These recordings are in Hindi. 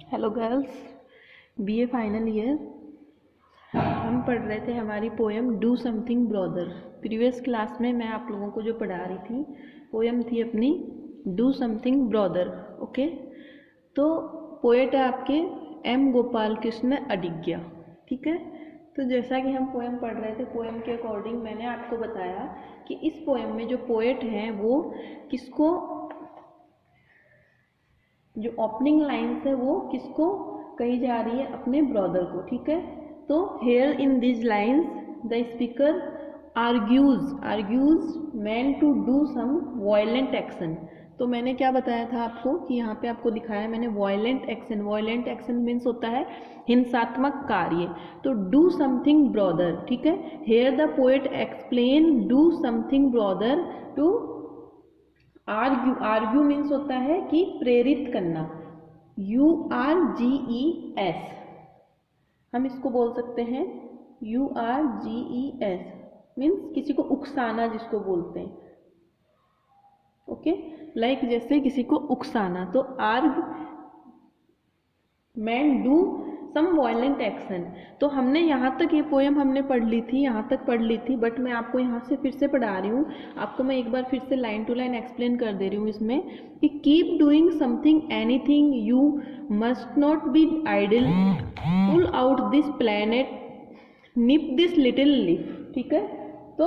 Hello girls, BA final year. हम पढ़ रहे थे हमारी poem do something brother. Previous class में मैं आप लोगों को जो पढ़ा रही थी पोएम थी अपनी डू समथिंग ब्रदर। ओके, तो पोएट है आपके एम गोपाल कृष्ण अडिग्या। ठीक है, तो जैसा कि हम पोएम पढ़ रहे थे, पोएम के अकॉर्डिंग मैंने आपको बताया कि इस पोएम में जो पोएट हैं वो किसको, जो ओपनिंग लाइन्स है वो किसको कही जा रही है, अपने ब्रदर को। ठीक है, तो here in this lines the speaker argues man to do some violent action. तो मैंने क्या बताया था आपको कि यहाँ पे आपको दिखाया मैंने violent action. Violent action means होता है हिंसात्मक कार्य। तो डू समथिंग ब्रदर, ठीक है, here the poet explain do something brother to argue means होता है कि प्रेरित करना, URGES, हम इसको बोल सकते हैं URGES मीन्स किसी को उकसाना जिसको बोलते हैं। ओके, लाइक जैसे किसी को उकसाना। तो urge man do some violent action. तो हमने यहाँ तक ये पोएम हमने पढ़ ली थी, यहाँ तक पढ़ ली थी, बट मैं आपको यहाँ से फिर से पढ़ा रही हूँ। आपको मैं एक बार फिर से लाइन टू लाइन एक्सप्लेन कर दे रही हूँ इसमें कि keep doing something anything, you must not be idle, pull out this planet, nip this little leaf. ठीक है, तो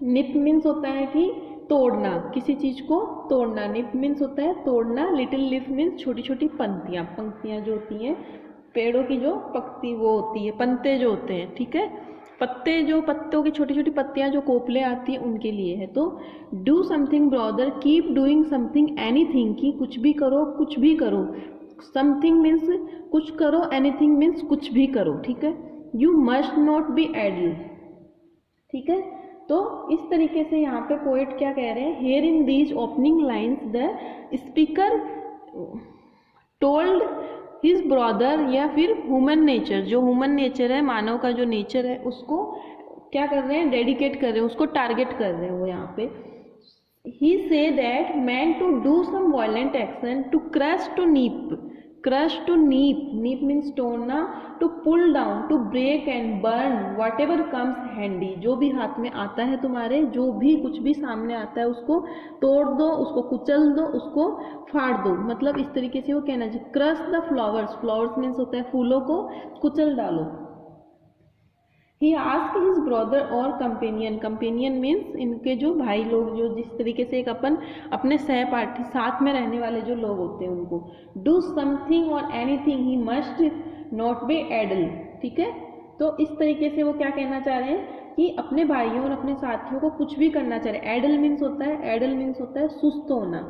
निप मीन्स होता है कि तोड़ना, किसी चीज को तोड़ना। निप मीन्स होता है तोड़ना, लिटिल लीफ मीन्स छोटी छोटी पंक्तियां। पंक्तियां जो होती हैं पेड़ों की, जो पत्ती वो होती है, पत्ते जो होते हैं, ठीक है, पत्ते, जो पत्तों की छोटी छोटी पत्तियां जो कोपले आती हैं उनके लिए है। तो do something brother, keep doing something anything, की कुछ भी करो, कुछ भी करो। समथिंग मीन्स कुछ करो, एनीथिंग मीन्स कुछ भी करो। ठीक है, you must not be idle. ठीक है, तो इस तरीके से यहाँ पे पोएट क्या कह रहे हैं, here in these opening lines the speaker told his brother, या फिर ह्यूमन नेचर, जो ह्यूमन नेचर है, मानव का जो नेचर है, उसको क्या कर रहे हैं, डेडिकेट कर रहे हैं, उसको टारगेट कर रहे हैं वो यहाँ पे। He says that man to do some violent action, to crush, to nip, crush to nip, nip means तोड़ना, to pull down, to break and burn whatever comes handy, जो भी हाथ में आता है तुम्हारे, जो भी कुछ भी सामने आता है उसको तोड़ दो, उसको कुचल दो, उसको फाड़ दो। मतलब इस तरीके से वो कहना चाहिए। Crush the flowers, flowers means होता है फूलों को कुचल डालो। ही आस्क हिज ब्रदर और कंपेनियन, कंपेनियन मीन्स इनके जो भाई लोग, जो जिस तरीके से एक अपन अपने सहपाठी, साथ में रहने वाले जो लोग होते हैं उनको। डू समथिंग और anything, he must not be idle. ठीक है, तो इस तरीके से वो क्या कहना चाह रहे हैं कि अपने भाइयों और अपने साथियों को कुछ भी करना चाह रहे हैं। आइडल मीन्स होता है, आइडल मीन्स होता है सुस्त होना।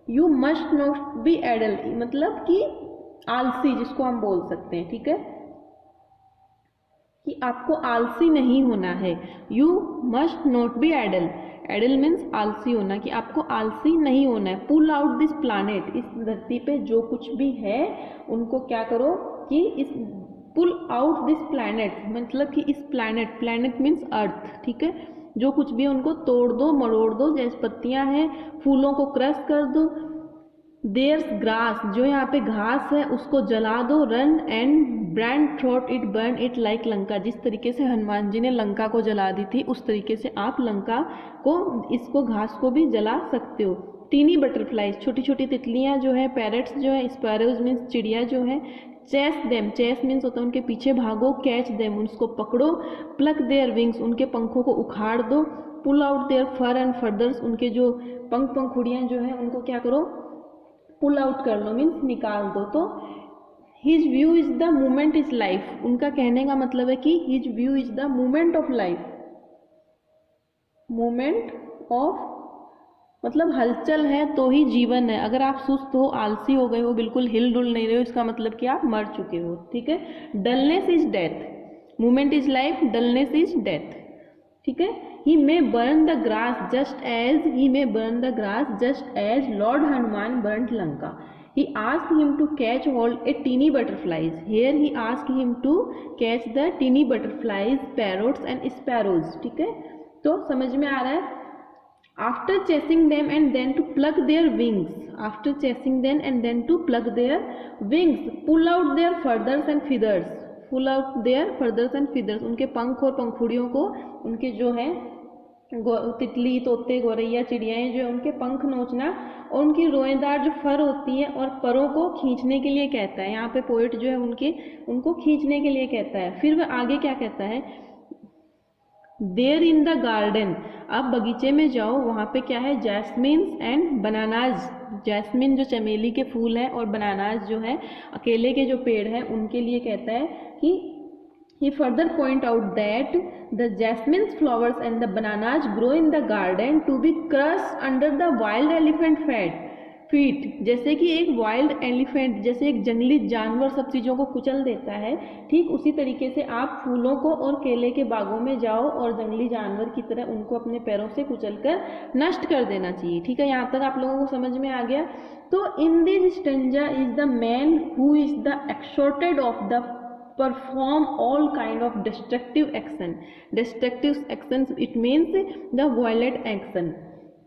You must not be idle मतलब कि आलसी, जिसको हम बोल सकते हैं। ठीक है, कि आपको आलसी नहीं होना है। You must not be idle, idle means आलसी होना, कि आपको आलसी नहीं होना है। पुल आउट दिस प्लानेट, इस धरती पे जो कुछ भी है उनको क्या करो कि इस पुल आउट दिस प्लानेट, मतलब कि इस प्लानेट, प्लानेट मीन्स अर्थ, ठीक है, जो कुछ भी है उनको तोड़ दो, मरोड़ दो, जैसे पत्तियां हैं, फूलों को क्रश कर दो। देयर्स ग्रास, जो यहाँ पे घास है उसको जला दो। Run and brand throat it, burn it like Lanka, जिस तरीके से हनुमान जी ने लंका को जला दी थी उस तरीके से आप लंका को, इसको घास को भी जला सकते हो। टीनी बटरफ्लाइज, छोटी छोटी तितलियां जो है, पैरट्स जो है, स्पैरोज मीन्स चिड़िया जो है। चेस देम, चेस मीन्स होता है उनके पीछे भागो। कैच देम, उसको पकड़ो। प्लक देयर विंग्स, उनके पंखों को उखाड़ दो। Pull out their fur and feathers, उनके जो पंखुड़ियां जो है उनको क्या करो, पुल आउट कर लो, मीन्स निकाल दो। तो his view is the movement is life, उनका कहने का मतलब है कि his view is the movement of life. Movement of मतलब हलचल है तो ही जीवन है। अगर आप सुस्त हो, आलसी हो गए हो, बिल्कुल हिल डुल नहीं रहे हो, इसका मतलब कि आप मर चुके हो। ठीक है, dullness is death, movement is life, dullness is death. ठीक है, he may burn the grass just as Lord Hanuman burnt Lanka. He asked him to catch hold a teeny butterflies. Here he asked him to catch the teeny butterflies, parrots and sparrows. ठीक है, तो समझ में आ रहा है। after chasing them and then to pluck their wings, after chasing them and then to pluck their wings, pull out their feathers and feathers, pull out their feathers and feathers, उनके पंख और पंखुड़ियों को, उनके जो है तितली, तोते, गौरैया, चिड़ियाएँ जो है उनके पंख नोचना और उनकी रोएदार जो फर होती है और परों को खींचने के लिए कहता है। यहाँ पे पोएट जो है उनको खींचने के लिए कहता है। फिर वह आगे क्या कहता है, देयर इन द गार्डन, आप बगीचे में जाओ, वहाँ पे क्या है, जैस्मिन एंड बनानाज, जैस्मिन जो चमेली के फूल है और बनानाज जो है अकेले के जो पेड़ है उनके लिए कहता है कि he further point out that the jasmine's flowers and the bananas grow in the garden to be crushed under the wild elephant feet, जैसे कि एक वाइल्ड एलिफेंट, जैसे एक जंगली जानवर सब चीज़ों को कुचल देता है, ठीक उसी तरीके से आप फूलों को और केले के बागों में जाओ और जंगली जानवर की तरह उनको अपने पैरों से कुचलकर नष्ट कर देना चाहिए। ठीक है, यहाँ तक आप लोगों को समझ में आ गया। तो in this stanza is the man who is the exhorted of the perform all kind of destructive action. Destructive actions, it means the violent action.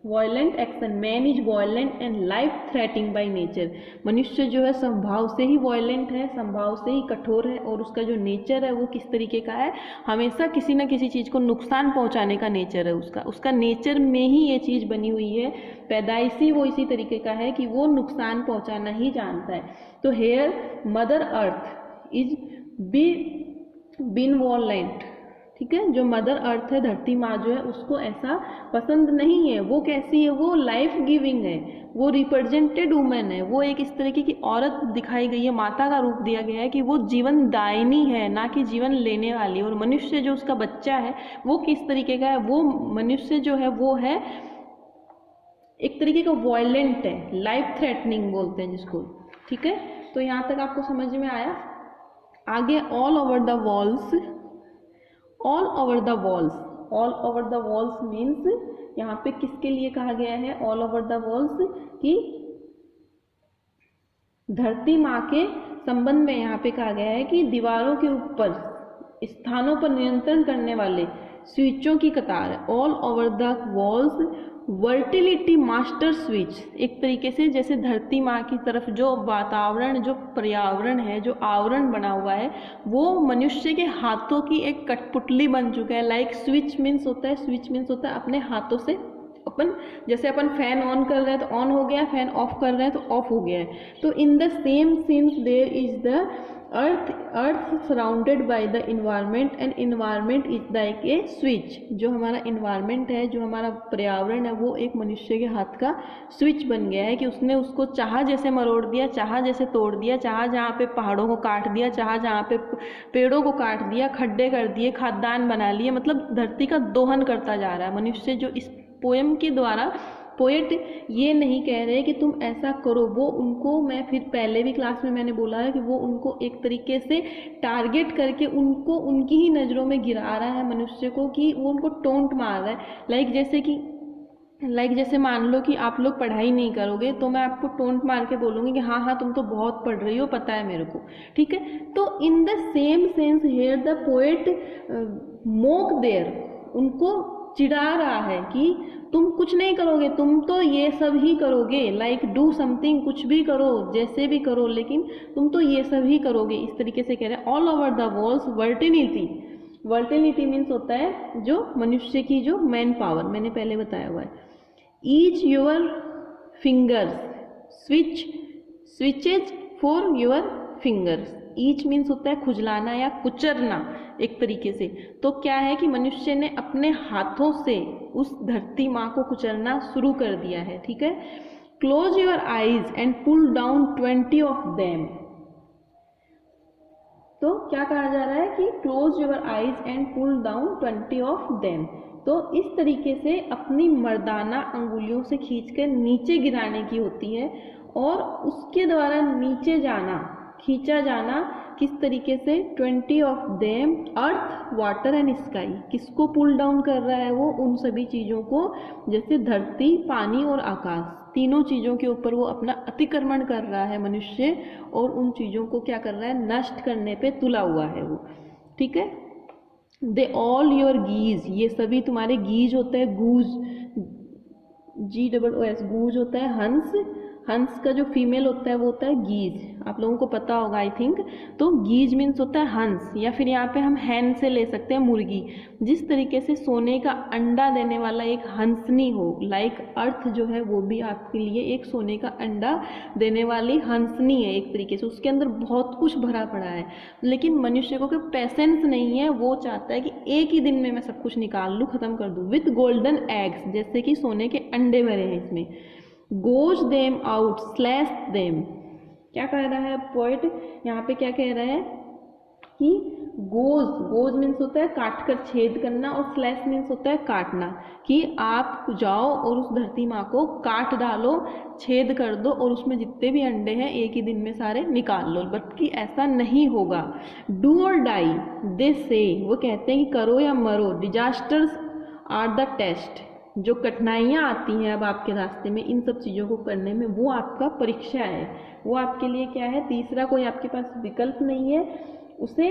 Violent action, man is violent and life threatening by nature. मनुष्य जो है स्वभाव से ही violent है, स्वभाव से ही कठोर है और उसका जो नेचर है वो किस तरीके का है, हमेशा किसी न किसी चीज़ को नुकसान पहुंचाने का नेचर है उसका नेचर में ही ये चीज़ बनी हुई है, पैदाइशी वो इसी तरीके का है कि वो नुकसान पहुंचाना ही जानता है। तो हेयर मदर अर्थ इज बिनवॉलेंट, ठीक है, जो मदर अर्थ है, धरती माँ जो है उसको ऐसा पसंद नहीं है। वो कैसी है, वो लाइफ गिविंग है, वो रिप्रेजेंटेड वुमेन है, वो एक इस तरीके की औरत दिखाई गई है, माता का रूप दिया गया है कि वो जीवन दायिनी है, ना कि जीवन लेने वाली। और मनुष्य जो उसका बच्चा है वो किस तरीके का है, वो मनुष्य जो है वो है एक तरीके का वॉयलेंट है, लाइफ थ्रेटनिंग बोलते हैं जिसको। ठीक है, तो यहाँ तक आपको समझ में आया। आगे all over the walls, all over the walls, all over the walls means यहाँ पे किसके लिए कहा गया है ऑल ओवर द वॉल्स, कि धरती माँ के संबंध में यहाँ पे कहा गया है कि दीवारों के ऊपर स्थानों पर नियंत्रण करने वाले स्विचों की कतार है। All over the walls virility master switch, एक तरीके से जैसे धरती माँ की तरफ जो वातावरण, जो पर्यावरण है, जो आवरण बना हुआ है वो मनुष्य के हाथों की एक कठपुतली बन चुका है। लाइक स्विच मीन्स होता है, स्विच मीन्स होता है अपने हाथों से अपन, जैसे अपन फैन ऑन कर रहे हैं तो ऑन हो गया, फैन ऑफ कर रहे हैं तो ऑफ हो गया है। तो in the same sense there is the earth surrounded by the environment and environment is like a switch. जो हमारा इन्वायरमेंट है, जो हमारा पर्यावरण है, वो एक मनुष्य के हाथ का स्विच बन गया है कि उसने उसको चाहा जैसे मरोड़ दिया, चाहा जैसे तोड़ दिया, चाहा जहाँ पे पहाड़ों को काट दिया, चाहा जहाँ पे पेड़ों को काट दिया, खड्डे कर दिए, खाद्यान्न बना लिए, मतलब धरती का दोहन करता जा रहा है मनुष्य। जो इस पोएम के द्वारा पोएट ये नहीं कह रहे कि तुम ऐसा करो, वो उनको, मैं फिर पहले भी क्लास में मैंने बोला है कि वो उनको एक तरीके से टारगेट करके उनको उनकी ही नज़रों में गिरा रहा है मनुष्य को, कि वो उनको टोंट मार रहा है। लाइक जैसे मान लो कि आप लोग पढ़ाई नहीं करोगे तो मैं आपको टोंट मार के बोलूँगी कि हाँ तुम तो बहुत पढ़ रही हो, पता है मेरे को। ठीक है, तो in the same sense here the poet mock their, उनको चिढ़ा रहा है कि तुम कुछ नहीं करोगे, तुम तो ये सब ही करोगे, लाइक डू समथिंग, कुछ भी करो, जैसे भी करो, लेकिन तुम तो ये सब ही करोगे। इस तरीके से कह रहे हैं। All over the walls virility, virility means होता है जो मनुष्य की जो मैन पावर, मैंने पहले बताया हुआ है। Each your fingers switches for your fingers, each means होता है खुजलाना या कुचरना एक तरीके से। तो क्या है कि मनुष्य ने अपने हाथों से उस धरती माँ को कुचलना शुरू कर दिया है। ठीक है, close your eyes and pull down 20 of them. तो क्या कहा जा रहा है कि close your eyes and pull down 20 of them. तो इस तरीके से अपनी मर्दाना अंगुलियों से खींचकर नीचे गिराने की होती है और उसके द्वारा नीचे जाना, खींचा जाना किस तरीके से, 20 of them, earth, water and sky. किसको पुल डाउन कर रहा है वो, उन सभी चीज़ों को, जैसे धरती, पानी और आकाश, तीनों चीज़ों के ऊपर वो अपना अतिक्रमण कर रहा है मनुष्य, और उन चीज़ों को क्या कर रहा है, नष्ट करने पे तुला हुआ है वो। ठीक है, दे ऑल योर गीज, ये सभी तुम्हारे गीज होते हैं, गूज, GOOS, गूज होता है हंस, हंस का जो फीमेल होता है वो होता है गीज, आप लोगों को पता होगा आई थिंक। तो गीज मीन्स होता है हंस, या फिर यहाँ पे हम हैन से ले सकते हैं मुर्गी। जिस तरीके से सोने का अंडा देने वाला एक हंसनी हो, लाइक अर्थ जो है वो भी आपके लिए एक सोने का अंडा देने वाली हंसनी है एक तरीके से, उसके अंदर बहुत कुछ भरा पड़ा है। लेकिन मनुष्य को पेशेंस नहीं है, वो चाहता है कि एक ही दिन में मैं सब कुछ निकाल लूँ, खत्म कर दूँ। विथ गोल्डन एग्स, जैसे कि सोने के अंडे भरे हैं इसमें। Goes them out, slash them, क्या कह रहा है पोएट यहाँ पे, क्या कह रहा है कि गोज, गोज मीन्स होता है काट कर छेद करना, और स्लैश मीन्स होता है काटना, कि आप जाओ और उस धरती माँ को काट डालो, छेद कर दो, और उसमें जितने भी अंडे हैं एक ही दिन में सारे निकाल लो। बल्कि ऐसा नहीं होगा। डू और डाई दे से, वो कहते हैं कि करो या मरो। डिजास्टर्स आर द टेस्ट, जो कठिनाइयाँ आती हैं अब आपके रास्ते में इन सब चीज़ों को करने में, वो आपका परीक्षा है, वो आपके लिए क्या है, तीसरा कोई आपके पास विकल्प नहीं है, उसे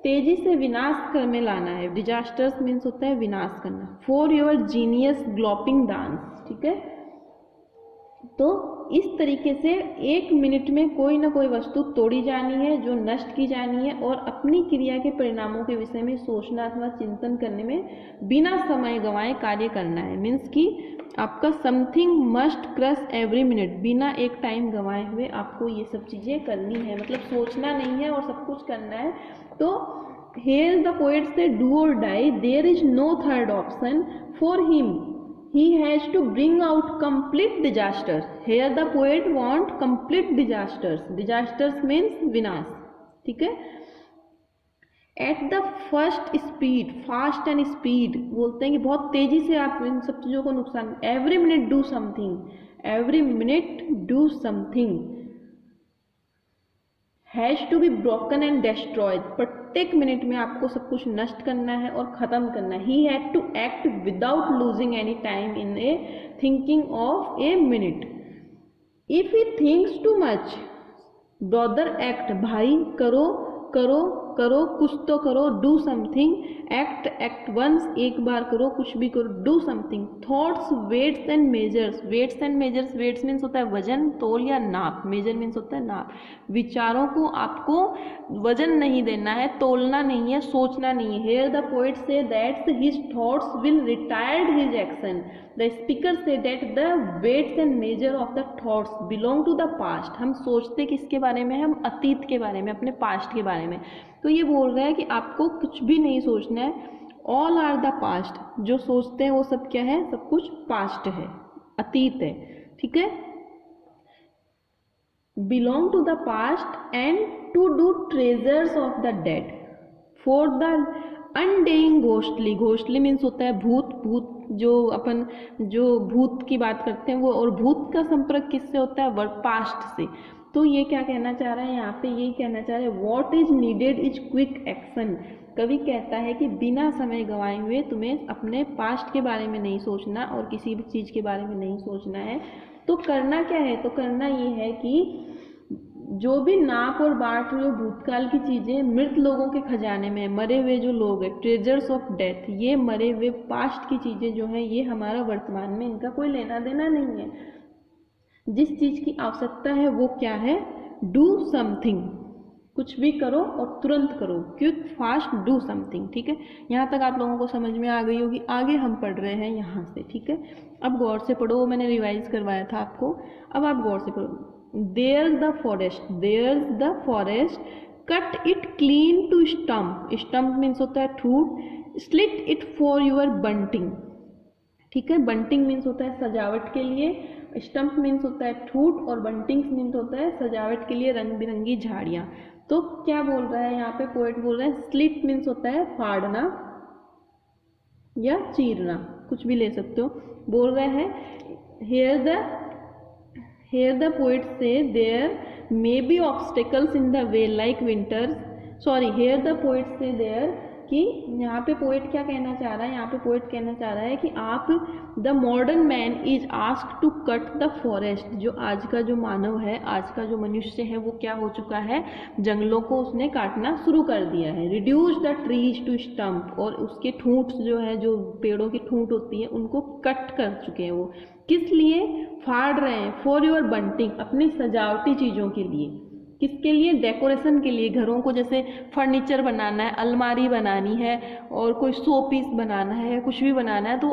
तेजी से विनाश कर में लाना है। डिजास्टर्स मीन्स होता है विनाश करना। फॉर योर जीनियस ग्लोपिंग डांस, ठीक है। तो इस तरीके से एक मिनट में कोई ना कोई वस्तु तोड़ी जानी है, जो नष्ट की जानी है, और अपनी क्रिया के परिणामों के विषय में सोचना अथवा चिंतन करने में बिना समय गंवाए कार्य करना है। मीन्स कि आपका something must crush every minute, बिना एक टाइम गंवाए हुए आपको ये सब चीज़ें करनी है, मतलब सोचना नहीं है और सब कुछ करना है। तो here the poet say do or die, there is no third option for him, he has to bring out complete disasters. Here the poet want complete disasters. Disasters means विनाश, ठीक है। At the first speed, fast and speed, बोलते हैं कि बहुत तेजी से आप इन सब चीज़ों को नुकसान। Every minute do something, every minute do something, has to be broken and destroyed, प्रत्येक मिनट में आपको सब कुछ नष्ट करना है और ख़त्म करना है। He had to act without losing any time in a thinking of a minute. If he thinks too much, brother act, भाई करो करो करो, कुछ तो करो। Do something, act act once, एक बार करो, कुछ भी करो। Do something. Thoughts, weights and measures, weights and measures, weights means होता है वजन, तोल या नाप, मेजर मीन्स होता है नाप। विचारों को आपको वजन नहीं देना है, तोलना नहीं है, सोचना नहीं है। हेयर द पोएट से that his thoughts will retired his action, the speaker say that the weights and measure of the thoughts belong to the past. हम सोचते किसके बारे में, हम अतीत के बारे में, अपने पास्ट के बारे में। तो ये बोल रहा है कि आपको कुछ भी नहीं सोचना है, ऑल आर द पास्ट, जो सोचते हैं वो सब क्या है, सब कुछ पास्ट है, अतीत है, ठीक है। Belong to the past and to do treasures of the dead for the undying ghostly. Ghostly means होता है भूत, भूत जो अपन जो भूत की बात करते हैं वो, और भूत का संपर्क किससे होता है, पास्ट से। तो ये क्या कहना चाह रहा है यहाँ पे, यही कहना चाह रहे हैं what is needed is quick action. कवि कहता है कि बिना समय गंवाए हुए तुम्हें अपने पास्ट के बारे में नहीं सोचना और किसी भी चीज़ के बारे में नहीं सोचना है। तो करना क्या है, तो करना ये है कि जो भी नाप और बांट रहे हो भूतकाल की चीज़ें, मृत लोगों के खजाने में, मरे हुए जो लोग हैं, ट्रेजर्स ऑफ डेथ, ये मरे हुए पास्ट की चीज़ें जो हैं, ये हमारा वर्तमान में इनका कोई लेना देना नहीं है। जिस चीज़ की आवश्यकता है वो क्या है, डू समथिंग, कुछ भी करो और तुरंत करो, क्विक फास्ट डू समथिंग, ठीक है। यहाँ तक आप लोगों को समझ में आ गई होगी। आगे हम पढ़ रहे हैं यहाँ से, ठीक है। अब गौर से पढ़ो, मैंने रिवाइज करवाया था आपको, अब आप गौर से पढ़ो। There the forest, there the forest, cut it clean to stump, stump means होता है ठूट, slit it for your bunting, ठीक है। बंटिंग मीन्स होता है सजावट के लिए, स्टम्प मीन्स होता है ठूट, और बंटिंग मीन्स होता है सजावट के लिए रंग बिरंगी झाड़ियाँ। तो क्या बोल रहा है यहाँ पे पोएट, बोल रहा है स्लिट मीन्स होता है फाड़ना या चीरना, कुछ भी ले सकते हो। बोल रहे हैं here the poet say there may be obstacles in the way like winters, sorry, here the poet say there कि यहाँ पे पोएट क्या कहना चाह रहा है, यहाँ पे पोएट कहना चाह रहा है कि आप the modern man is asked to cut the forest, जो आज का जो मानव है, आज का जो मनुष्य है, वो क्या हो चुका है, जंगलों को उसने काटना शुरू कर दिया है। Reduce the trees to stump, और उसके ठूंठ जो है, जो पेड़ों की ठूंठ होती है, उनको कट कर चुके हैं वो। किस लिए फाड़ रहे हैं? फॉर योर बंटिंग, अपनी सजावटी चीज़ों के लिए। किसके लिए? डेकोरेशन के लिए। घरों को जैसे फर्नीचर बनाना है, अलमारी बनानी है, और कोई शो पीस बनाना है, कुछ भी बनाना है, तो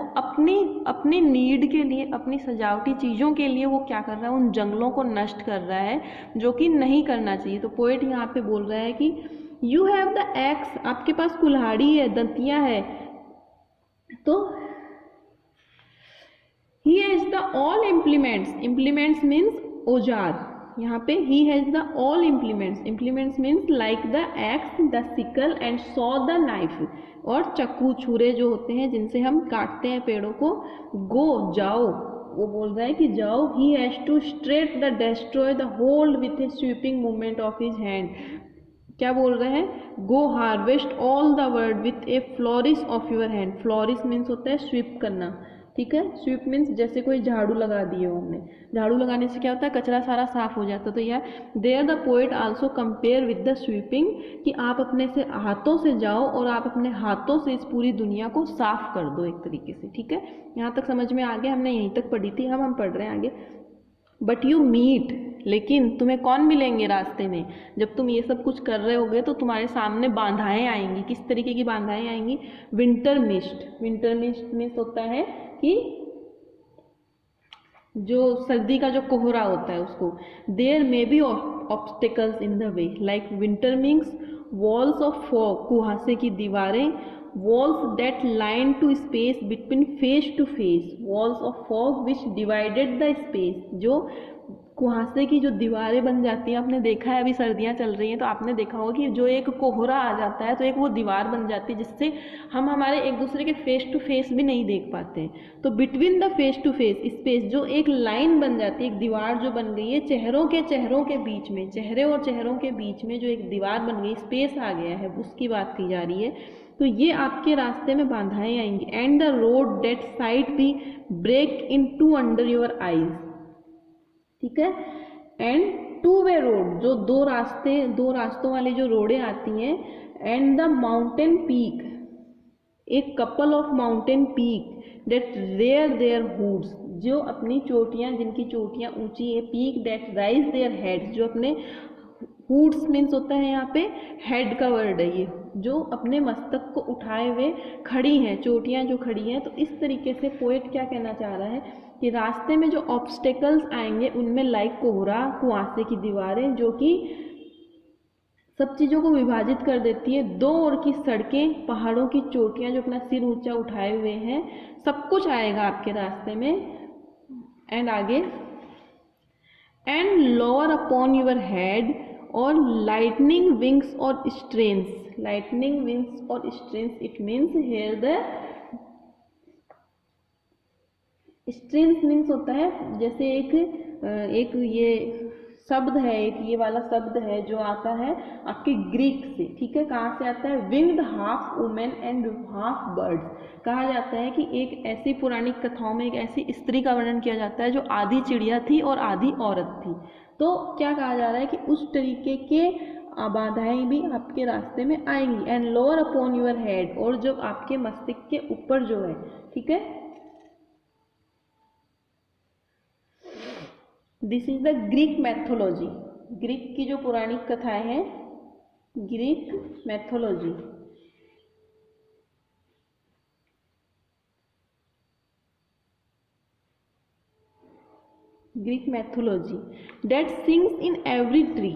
अपनी नीड के लिए, अपनी सजावटी चीज़ों के लिए वो क्या कर रहा है, उन जंगलों को नष्ट कर रहा है, जो कि नहीं करना चाहिए। तो पोएट यहाँ पे बोल रहा है कि यू हैव द एक्स, आपके पास कुल्हाड़ी है, दंतियाँ है, तो he has the all implements, implements means औजार, यहाँ पे he has the all implements, implements means like the x, the sickle and saw the knife, और चक्कू छुरे जो होते हैं जिनसे हम काटते हैं पेड़ों को। गो, जाओ, वो बोल रहा है कि जाओ। He has to straight the destroy the whole with a sweeping movement of his hand, क्या बोल रहे हैं? Go harvest all the world with a flourish of your hand, flourish means होता है स्वीप करना, ठीक है। स्वीप मीन्स जैसे कोई झाड़ू लगा दिए हो हमने, झाड़ू लगाने से क्या होता है, कचरा सारा साफ हो जाता है। तो यह there the poet also compare with the sweeping, कि आप अपने से हाथों से जाओ और आप अपने हाथों से इस पूरी दुनिया को साफ कर दो एक तरीके से, ठीक है। यहाँ तक समझ में आ गया? हमने यहीं तक पढ़ी थी, हम पढ़ रहे हैं आगे। बट यू मीट, लेकिन तुम्हें कौन मिलेंगे रास्ते में? जब तुम ये सब कुछ कर रहे होगे तो तुम्हारे सामने बाधाएं आएंगी। किस तरीके की बाधाएं आएंगी? Winter mist, winter mist means होता है कि जो सर्दी का जो कोहरा होता है उसको। There may be obstacles in the way, like winter means walls of fog, कुहासे की दीवारें, walls that line to space between face to face, walls of fog which divided the space, जो कुहासे की जो दीवारें बन जाती हैं, आपने देखा है, अभी सर्दियाँ चल रही हैं तो आपने देखा होगा कि जो एक कोहरा आ जाता है तो एक वो दीवार बन जाती है जिससे हम हमारे एक दूसरे के फेस टू फेस भी नहीं देख पाते हैं। तो between the face to face space, जो एक लाइन बन जाती है, एक दीवार जो बन गई है चेहरों के बीच में, चेहरे और चेहरों के बीच में जो एक दीवार बन गई, स्पेस आ गया है, उसकी बात की जा रही है। तो ये आपके रास्ते में बाधाएं आएंगी। And the road that side be break in to under your eyes, ठीक है। एंड टू वे रोड, जो दो रास्तों वाली जो रोडें आती हैं। एंड द माउंटेन पीक, एक couple of mountain peak that rear their hoods, जो अपनी चोटियाँ, जिनकी चोटियाँ ऊंची है, peak that rise their heads, जो अपने हुड्स मीन्स होता है यहाँ पे हेड का वर्ड है ये, जो अपने मस्तक को उठाए हुए खड़ी हैं, चोटियाँ जो खड़ी हैं। तो इस तरीके से पोएट क्या कहना चाह रहा है कि रास्ते में जो ऑब्स्टेकल्स आएंगे उनमें लाइक कोहरा, कुआसे की दीवारें जो कि सब चीज़ों को विभाजित कर देती है, दो ओर की सड़कें, पहाड़ों की चोटियाँ जो अपना सिर ऊंचा उठाए हुए हैं, सब कुछ आएगा आपके रास्ते में। एंड आगे, and lower upon your head or lightning wings or strains, lightning wings or strains, it means here the strains means होता है जैसे एक ये शब्द है, एक ये वाला शब्द है जो आता है आपके ग्रीक से, ठीक है। कहाँ से आता है? Winged half women and half birds. कहा जाता है कि एक ऐसी पुरानी कथाओं में एक ऐसी स्त्री का वर्णन किया जाता है जो आधी चिड़िया थी और आधी औरत थी। तो क्या कहा जा रहा है कि उस तरीके के बाधाएं भी आपके रास्ते में आएंगी। And lower upon your head, और जो आपके मस्तिष्क के ऊपर जो है, ठीक है। This is the Greek mythology, Greek की जो पुरानी कथाएं हैं, Greek mythology. Greek mythology that sings in every tree,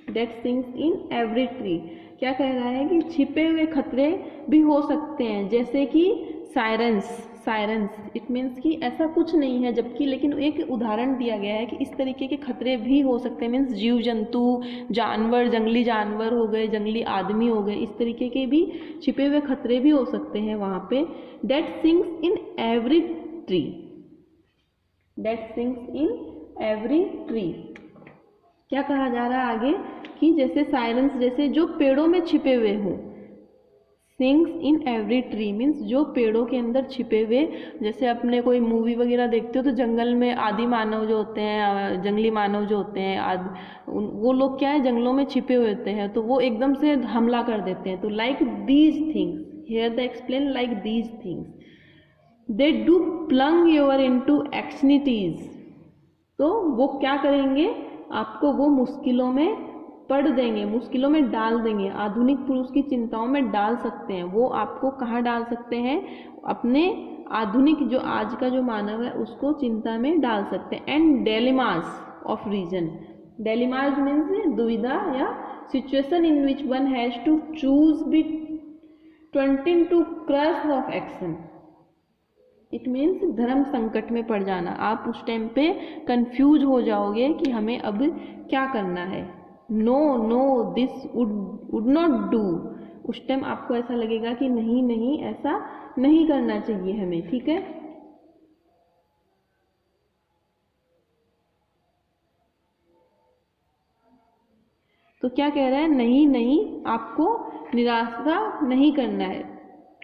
that sings in every tree. क्या कह रहा है कि छिपे हुए खतरे भी हो सकते हैं, जैसे कि सायरेंस, सायरेंस इट मीन्स कि ऐसा कुछ नहीं है, जबकि लेकिन एक उदाहरण दिया गया है कि इस तरीके के खतरे भी हो सकते हैं। मीन्स जीव जंतु, जानवर, जंगली जानवर हो गए, जंगली आदमी हो गए, इस तरीके के भी छिपे हुए खतरे भी हो सकते हैं वहाँ पे। That sings in every tree, that sings in every tree. क्या कहा जा रहा है आगे कि जैसे सायरेंस, जैसे जो पेड़ों में छिपे हुए हों, things in every tree means जो पेड़ों के अंदर छिपे हुए, जैसे अपने कोई मूवी वगैरह देखते हो तो जंगल में आदि मानव जो होते हैं, जंगली मानव जो होते हैं, वो लोग क्या है जंगलों में छिपे हुए होते हैं, तो वो एकदम से हमला कर देते हैं। तो like these things, here the explain like these things they do plunge your into extremities. तो वो क्या करेंगे, आपको वो मुश्किलों में पड़ देंगे, मुश्किलों में डाल देंगे। आधुनिक पुरुष की चिंताओं में डाल सकते हैं, वो आपको कहाँ डाल सकते हैं, अपने आधुनिक जो आज का जो मानव है उसको चिंता में डाल सकते हैं। And dilemmas of reason, dilemmas means दुविधा या situation in which one has to choose between two courses of action. It means धर्म संकट में पड़ जाना, आप उस टाइम पे कंफ्यूज हो जाओगे कि हमें अब क्या करना है। No no this would not do, उस टाइम आपको ऐसा लगेगा कि नहीं नहीं ऐसा नहीं करना चाहिए हमें, ठीक है। तो क्या कह रहा है, नहीं नहीं आपको निराशा नहीं करना है,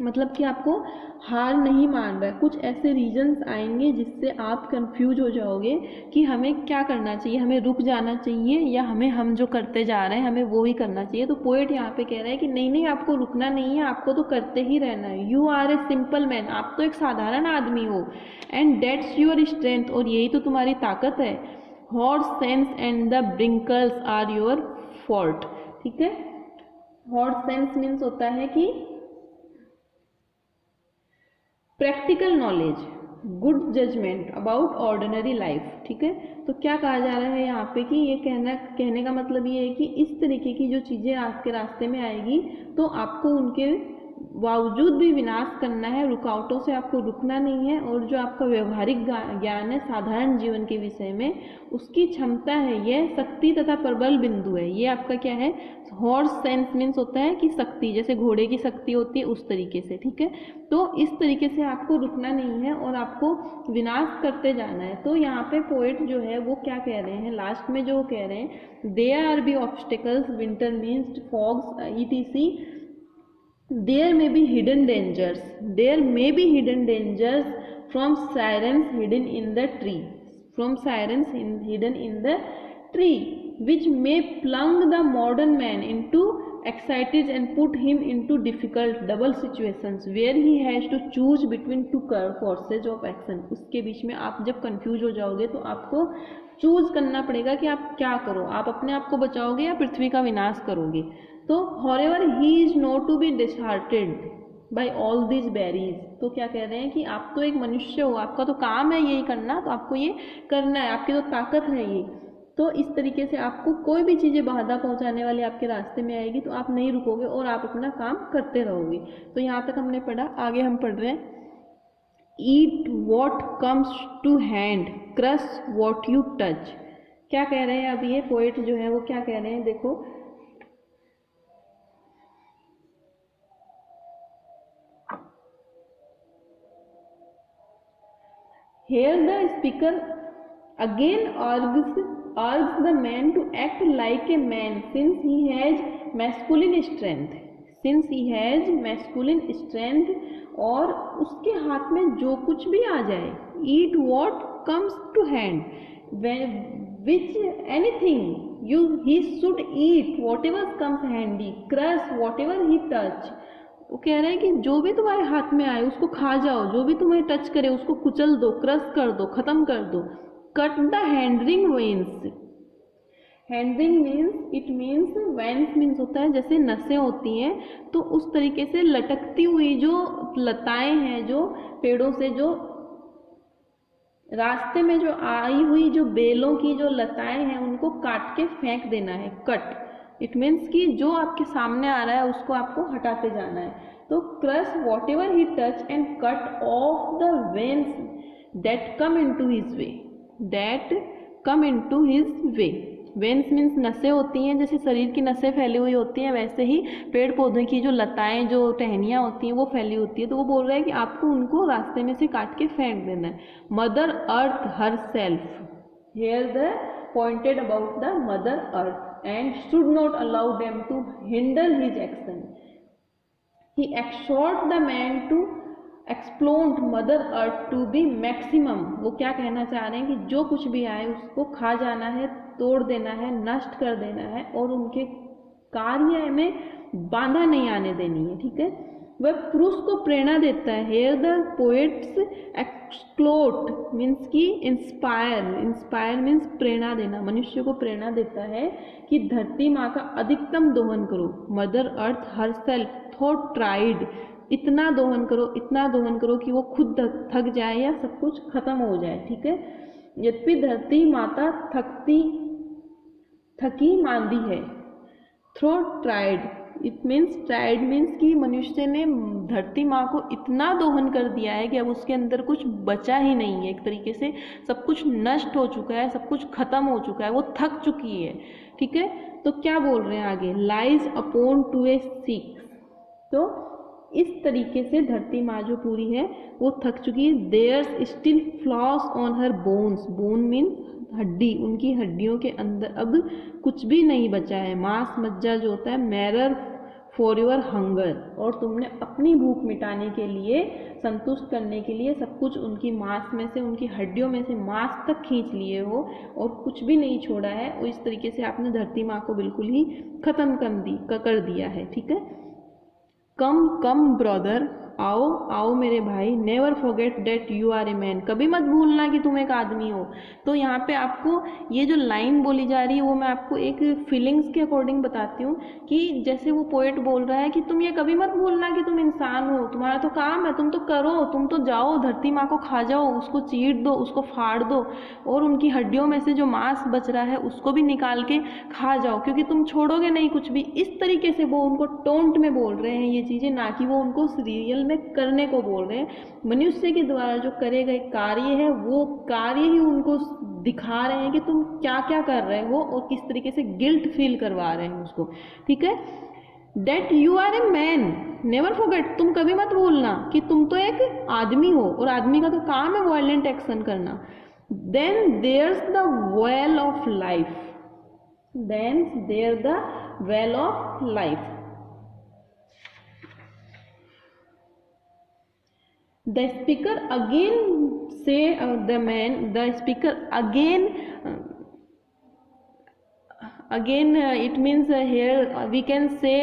मतलब कि आपको हार नहीं मान रहा है। कुछ ऐसे रीजंस आएंगे जिससे आप कंफ्यूज हो जाओगे कि हमें क्या करना चाहिए, हमें रुक जाना चाहिए या हमें हम जो करते जा रहे हैं हमें वो ही करना चाहिए। तो पोएट यहाँ पे कह रहा है कि नहीं नहीं आपको रुकना नहीं है, आपको तो करते ही रहना है। You are a simple man, आप तो एक साधारण आदमी हो। एंड डेट्स योर स्ट्रेंथ, और यही तो तुम्हारी ताकत है। Horse sense and the wrinkles are your fault, ठीक है। हॉर्स सेंस मीन्स होता है कि practical knowledge, good judgement about ordinary life, ठीक है। तो क्या कहा जा रहा है यहाँ पे कि ये कहने का मतलब ये है कि इस तरीके की जो चीज़ें आपके रास्ते में आएगी तो आपको उनके बावजूद भी विनाश करना है, रुकावटों से आपको रुकना नहीं है। और जो आपका व्यवहारिक ज्ञान है साधारण जीवन के विषय में, उसकी क्षमता है, यह शक्ति तथा प्रबल बिंदु है। ये आपका क्या है, हॉर्स सेंस मीन्स होता है कि शक्ति, जैसे घोड़े की शक्ति होती है उस तरीके से, ठीक है। तो इस तरीके से आपको रुकना नहीं है और आपको विनाश करते जाना है। तो यहाँ पे पोएट जो है वो क्या कह रहे हैं, लास्ट में जो कह रहे हैं, there are be obstacles winter means fogs etc, there may be hidden dangers, there may be hidden dangers from sirens hidden in the tree, from sirens hidden in the tree, which may plunge the modern man into anxieties and put him into difficult double situations where he has to choose between two courses of action। उसके बीच में आप जब कंफ्यूज हो जाओगे तो आपको चूज करना पड़ेगा कि आप क्या करो, आप अपने आप को बचाओगे या पृथ्वी का विनाश करोगे। तो however he is not to be disheartened by all these berries, तो क्या कह रहे हैं कि आप तो एक मनुष्य हो, आपका तो काम है यही करना, तो आपको ये करना है, आपकी तो ताकत है ये। तो इस तरीके से आपको कोई भी चीज़ें बाधा पहुंचाने वाली आपके रास्ते में आएगी तो आप नहीं रुकोगे और आप अपना काम करते रहोगे। तो यहाँ तक हमने पढ़ा, आगे हम पढ़ रहे हैं, eat what comes to hand, crush what you touch. क्या कह रहे हैं अब ये पोएट जो है वो क्या कह रहे हैं, देखो, here the speaker again urges the man to act like a man since he has masculine strength, since he has masculine strength, और उसके हाथ में जो कुछ भी आ जाए, eat what comes to hand, which anything he should eat whatever comes handy, crush whatever he touch। वो कह रहे हैं कि जो भी तुम्हारे हाथ में आए उसको खा जाओ, जो भी तुम्हें टच करे उसको कुचल दो, क्रश कर दो, खत्म कर दो। Cut the hindering veins, hindering means it means veins means होता है जैसे नसें होती हैं, तो उस तरीके से लटकती हुई जो लताएं हैं, जो पेड़ों से जो रास्ते में जो आई हुई जो बेलों की जो लताएं हैं उनको काट के फेंक देना है। कट इट मीन्स कि जो आपके सामने आ रहा है उसको आपको हटाते जाना है। तो crush what ever he touch and cut off the veins that come into his way, that come into his way. Veins means नसें होती हैं, जैसे शरीर की नसें फैली हुई होती हैं वैसे ही पेड़ पौधे की जो लताएं जो टहनियाँ होती हैं वो फैली होती है। तो वो बोल रहा है कि आपको उनको रास्ते में से काट के फेंक देना है। Mother earth her self, here the pointed about the mother earth and should not allow them to hinder his action। He exhort the man to exploit mother earth to be maximum। वो क्या कहना चाह रहे हैं कि जो कुछ भी आए उसको खा जाना है, तोड़ देना है, नष्ट कर देना है और उनके कार्य में बाधा नहीं आने देनी है, ठीक है। वह पुरुष को प्रेरणा देता है। Here the poets exploit means की इंस्पायर, इंस्पायर मीन्स प्रेरणा देना, मनुष्य को प्रेरणा देता है कि धरती माँ का अधिकतम दोहन करो। Mother earth her self thought tried, इतना दोहन करो, इतना दोहन करो कि वो खुद थक जाए या सब कुछ खत्म हो जाए, ठीक है। यद्यपि धरती माता थकी मांदी है। Throw tried, it means tried means कि मनुष्य ने धरती माँ को इतना दोहन कर दिया है कि अब उसके अंदर कुछ बचा ही नहीं है, एक तरीके से सब कुछ नष्ट हो चुका है, सब कुछ खत्म हो चुका है, वो थक चुकी है, ठीक है। तो क्या बोल रहे हैं आगे, लाइज अपॉन टू ए सीक। तो इस तरीके से धरती माँ जो पूरी है वो थक चुकी है। There's still flesh on her bones, bone means हड्डी, उनकी हड्डियों के अंदर अब कुछ भी नहीं बचा है। मांस मज्जा जो होता है, मैरर फॉर योर हंगर, और तुमने अपनी भूख मिटाने के लिए, संतुष्ट करने के लिए सब कुछ उनकी मांस में से, उनकी हड्डियों में से मांस तक खींच लिए हो और कुछ भी नहीं छोड़ा है। और इस तरीके से आपने धरती माँ को बिल्कुल ही खत्म कर दिया है, ठीक है। कम कम ब्रदर, आओ आओ मेरे भाई, never forget that you are a man, कभी मत भूलना कि तुम एक आदमी हो। तो यहाँ पे आपको ये जो लाइन बोली जा रही है वो मैं आपको एक फीलिंग्स के अकॉर्डिंग बताती हूँ कि जैसे वो पोएट बोल रहा है कि तुम ये कभी मत भूलना कि तुम इंसान हो, तुम्हारा तो काम है, तुम तो करो, तुम तो जाओ धरती माँ को खा जाओ, उसको चीर दो, उसको फाड़ दो और उनकी हड्डियों में से जो मांस बच रहा है उसको भी निकाल के खा जाओ, क्योंकि तुम छोड़ोगे नहीं कुछ भी। इस तरीके से वो उनको टोंट में बोल रहे हैं ये चीज़ें, ना कि वो उनको रियल में करने को बोल रहे हैं। मनुष्य के द्वारा जो करे गए कार्य है वो कार्य ही उनको दिखा रहे हैं कि तुम क्या क्या कर रहे हो और किस तरीके से गिल्ट फील करवा रहे हैं उसको, ठीक है। That you are a man, never forget, तुम कभी मत भूलना कि तुम तो एक आदमी हो और आदमी का तो काम है वायलेंट एक्शन करना। Then there's the well of life, then there the well of life. The speaker again say the man, the speaker again it means here we can say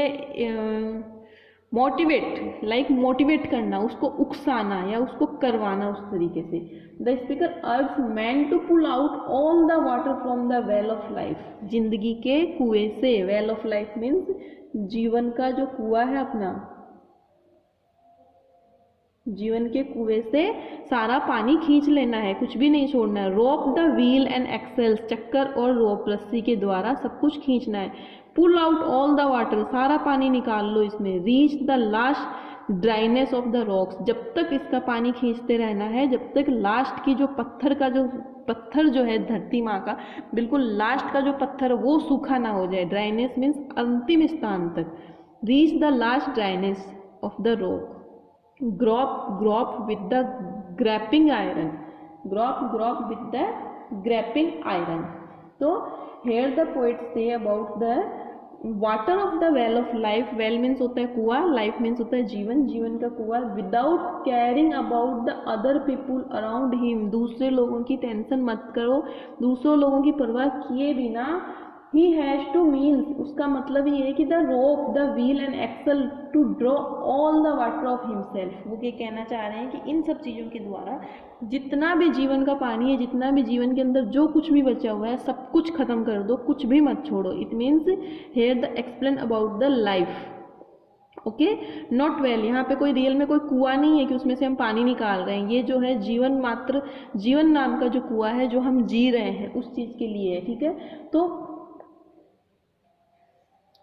motivate, like motivate करना, उसको उकसाना या उसको करवाना उस तरीके से। The speaker urges man to pull out all the water from the well of life, जिंदगी के कुएं से, well of life means जीवन का जो कुआं है अपना, जीवन के कुएं से सारा पानी खींच लेना है, कुछ भी नहीं छोड़ना है। रोप द व्हील एंड एक्सेल्स, चक्कर और रोप रस्सी के द्वारा सब कुछ खींचना है। Pull out all the water, सारा पानी निकाल लो इसमें। Reach the last dryness of the rocks, जब तक इसका पानी खींचते रहना है, जब तक लास्ट की जो पत्थर जो है धरती माँ का, बिल्कुल लास्ट का जो पत्थर वो सूखा ना हो जाए। ड्राइनेस मीन्स अंतिम स्थान तक। Reach the last dryness of the rock. Grope with the grappling iron, grope with the grappling iron. तो here the poet says about the water of the well of life, well means होता है कुआं, लाइफ मीन्स होता है जीवन, जीवन का कुआं। Without caring about the other people around him, दूसरे लोगों की टेंशन मत करो, दूसरों लोगों की परवाह किए बिना। He has to means, उसका मतलब ये है कि the rope, the wheel and axle to draw all the water of himself। वो ये कहना चाह रहे हैं कि इन सब चीज़ों के द्वारा जितना भी जीवन का पानी है, जितना भी जीवन के अंदर जो कुछ भी बचा हुआ है सब कुछ खत्म कर दो, कुछ भी मत छोड़ो। It means here the explain about the life. Okay, not well, यहाँ पे कोई रियल में कोई कुआं नहीं है कि उसमें से हम पानी निकाल रहे हैं। ये जो है जीवन मात्र, जीवन नाम का जो कुआं है जो हम जी रहे हैं उस चीज़ के लिए है, ठीक है। तो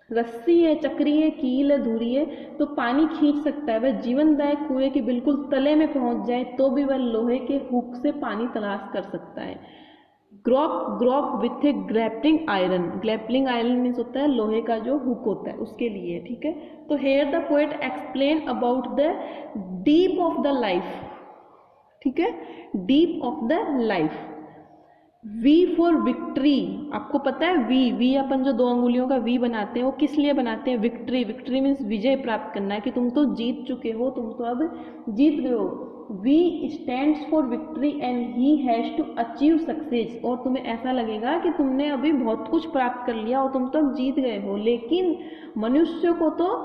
रस्सी है, चक्री है, कील है, धुरी है, तो पानी खींच सकता है। वह जीवनदायक कुएं के बिल्कुल तले में पहुंच जाए तो भी वह लोहे के हुक से पानी तलाश कर सकता है। Grope with a grappling iron, grappling iron means होता है लोहे का जो हुक होता है उसके लिए, ठीक है। तो here the poet explain about the deep of the life, ठीक है, deep of the life. V for victory, आपको पता है वी अपन जो 2 अंगुलियों का वी बनाते हैं वो किस लिए बनाते हैं? विक्ट्री। विक्ट्री मीन्स विजय प्राप्त करना है, कि तुम तो जीत चुके हो, तुम तो अब जीत गए हो। V stands for victory and he has to achieve success, और तुम्हें ऐसा लगेगा कि तुमने अभी बहुत कुछ प्राप्त कर लिया और तुम तो अब जीत गए हो। लेकिन मनुष्य को तो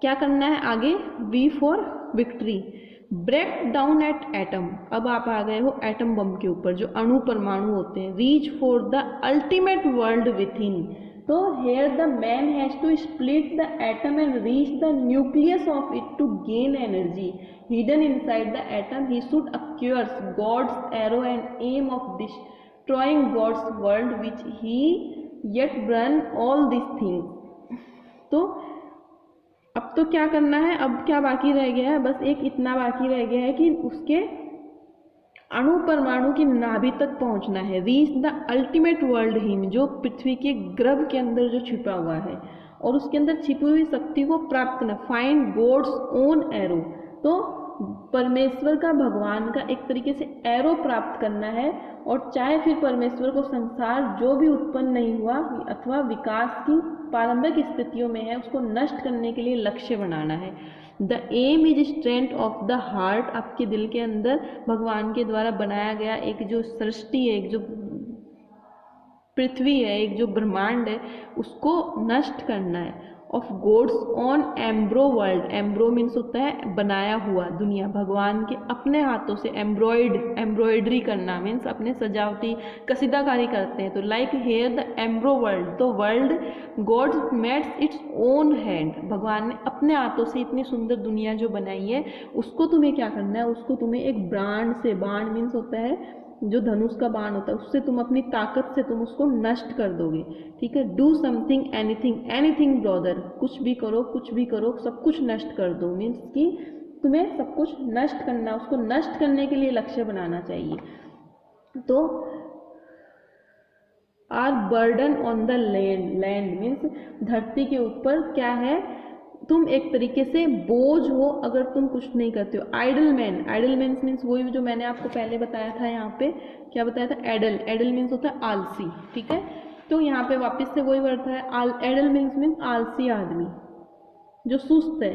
क्या करना है आगे? V for victory. Break down at atom, अब आप आ गए हो एटम बम के ऊपर, जो अणु परमाणु होते हैं। Reach for the ultimate world within, तो here the man has to split the atom and reach the nucleus of it to gain energy hidden inside the atom. He should accurse God's arrow and aim of destroying God's world which he yet burn all this things. तो अब तो क्या करना है, अब क्या बाकी रह गया है? बस एक इतना बाकी रह गया है कि उसके अणु परमाणु की नाभि तक पहुंचना है। Reach the ultimate world him, जो पृथ्वी के गर्भ के अंदर जो छिपा हुआ है और उसके अंदर छिपी हुई शक्ति को प्राप्त करना। फाइंड गॉड्स ओन एरो, तो परमेश्वर का, भगवान का एक तरीके से एरो प्राप्त करना है। और चाहे फिर परमेश्वर को संसार जो भी उत्पन्न नहीं हुआ अथवा विकास की प्रारंभिक स्थितियों में है, उसको नष्ट करने के लिए लक्ष्य बनाना है। The aim is strength of the heart, आपके दिल के अंदर भगवान के द्वारा बनाया गया एक जो सृष्टि है, एक जो पृथ्वी है, एक जो ब्रह्मांड है, उसको नष्ट करना है। Of gods on embryo world, embryo means होता है बनाया हुआ दुनिया, भगवान के अपने हाथों से एम्ब्रॉयडरी करना मीन्स अपने सजावटी कसीदाकारी करते हैं। तो like here the embroider world, तो world God mades its own hand, भगवान ने अपने हाथों से इतनी सुंदर दुनिया जो बनाई है, उसको तुम्हें क्या करना है? उसको तुम्हें एक बाण से, बाण मीन्स होता है जो धनुष का बाण होता है, उससे तुम अपनी ताकत से तुम उसको नष्ट कर दोगे। ठीक है, do something anything, anything brother, कुछ भी करो, कुछ भी करो, सब कुछ नष्ट कर दो। मीन्स कि तुम्हें सब कुछ नष्ट करना, उसको नष्ट करने के लिए लक्ष्य बनाना चाहिए। तो are burden on the land, land means धरती के ऊपर क्या है? तुम एक तरीके से बोझ हो अगर तुम कुछ नहीं करते हो। Idle man, idle man means वही जो मैंने आपको पहले बताया था, यहाँ पे क्या बताया था? एडल, एडल मीन्स होता है आलसी। ठीक है, तो यहाँ पे वापस से वही वर्ड है, एडल मीन्स आलसी आदमी जो सुस्त है।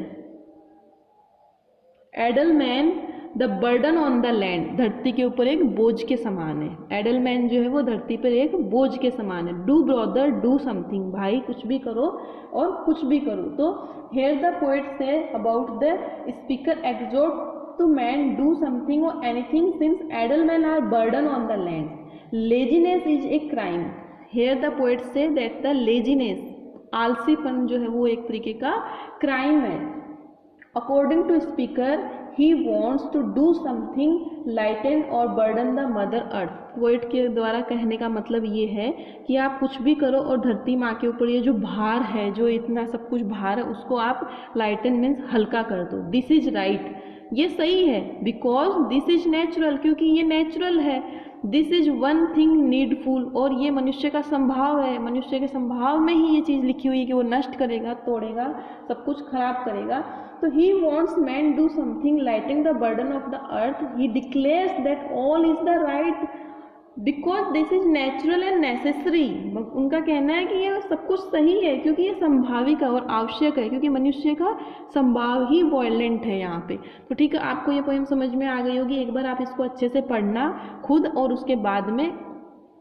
Idle man the burden on the land, धरती के ऊपर एक बोझ के समान है। एडल मैन जो है वो धरती पर एक बोझ के समान है। डू ब्रदर डू समथिंग, भाई कुछ भी करो और कुछ भी करो। तो here the poet says about the speaker exhort to man do something और anything since idle man are burden on the land. Laziness is a crime, here the poet से दैट द लेजीनेस, आलसीपन जो है वो एक तरीके का क्राइम है। According to speaker he wants to do something lighten or burden the mother earth, poet के द्वारा कहने का मतलब ये है कि आप कुछ भी करो और धरती माँ के ऊपर ये जो भार है, जो इतना सब कुछ भार है, उसको आप लाइटन मीन्स हल्का कर दो। दिस इज राइट, ये सही है। बिकॉज दिस इज नेचुरल, क्योंकि ये नेचुरल है। This is one thing needful, और ये मनुष्य का संभाव है, मनुष्य के संभाव में ही ये चीज़ लिखी हुई है कि वो नष्ट करेगा, तोड़ेगा, सब कुछ खराब करेगा। तो he wants man do something lighten the burden of the earth. He declares that all is the right because this is natural and necessary. उनका कहना है कि ये सब कुछ सही है क्योंकि ये संभाविक और आवश्यक है, क्योंकि मनुष्य का संभाव ही वॉयलेंट है यहाँ पे। तो ठीक है, आपको ये पोएम समझ में आ गई होगी। एक बार आप इसको अच्छे से पढ़ना खुद, और उसके बाद में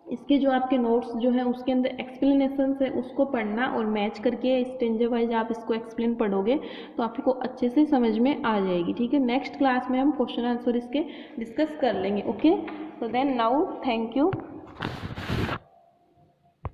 इसके जो आपके नोट्स जो हैं उसके अंदर एक्सप्लेनेशन है उसको पढ़ना, और मैच करके स्टेंजर वाइज आप इसको एक्सप्लेन पढ़ोगे तो आपको अच्छे से समझ में आ जाएगी। ठीक है, नेक्स्ट क्लास में हम क्वेश्चन आंसर इसके डिस्कस कर लेंगे। Okay, so then now thank you.